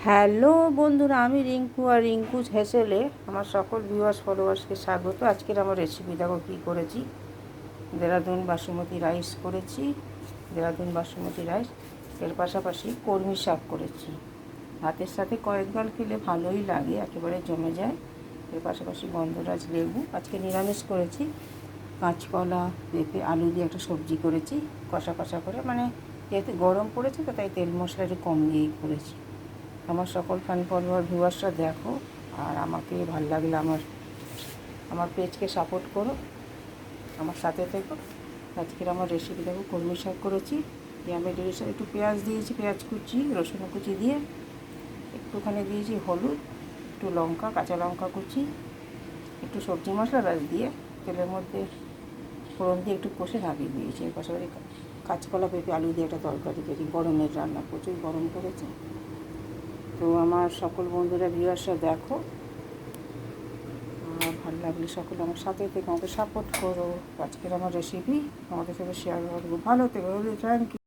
Hello বন্ধুরা, আমি রিঙ্কু আর রিঙ্কুজ হেসেলে আমার সকল ভিউয়ার্স ফলোয়ার্সকে স্বাগত। আজকের আমার রেসিপি দেখো কী করেছি। দেরাদুন বাসমতি রাইস করেছি, দেরাদুন বাসমতি রাইস। এর পাশাপাশি কলমি শাক করেছি। ভাতের সাথে কয়েক গাল খেলে ভালোই লাগে, একেবারে জমে যায়। এর পাশাপাশি গন্ধরাজ লেবু। আজকে নিরামিষ করেছি, কাঁচকলা পেঁপে আলু দিয়ে একটা সবজি করেছি, কষা কষা করে। মানে যেহেতু গরম পড়েছে তো তাই তেল মশলা একটু কম দিয়েই করেছি। আমার সকল ফ্যান ফলোয়ার ভিউয়ার্সরা দেখো, আর আমাকে ভালো লাগলে আমার পেজকে সাপোর্ট করো, আমার সাথে থেকো। আজকের আমার রেসিপি দেখো, কলমি শাক করেছি। আমি একটু পেঁয়াজ দিয়েছি, পেঁয়াজ কুচি রসুন কুচি দিয়ে, একটুখানি দিয়েছি হলুদ, একটু লঙ্কা কাঁচা লঙ্কা কুচি, একটু সবজি মশলা ব্যাস দিয়ে তেলের মধ্যে ফোড়ন দিয়ে একটু কষে নামিয়ে দিয়েছি। এর পাশাপাশি কাঁচকলা পেঁপে আলু দিয়ে একটা তরকারি করেছি। গরমের রান্না, প্রচুর গরম পড়েছে। তো আমার সকল বন্ধুরা ভিউয়ার্সরা দেখো, আর ভালো লাগলে সকলে আমার সাথে থেকে আমাকে সাপোর্ট করো। আজকের আমার রেসিপি আমাদের সাথে শেয়ার করবো। ভালো থেকো, থ্যাংক ইউ।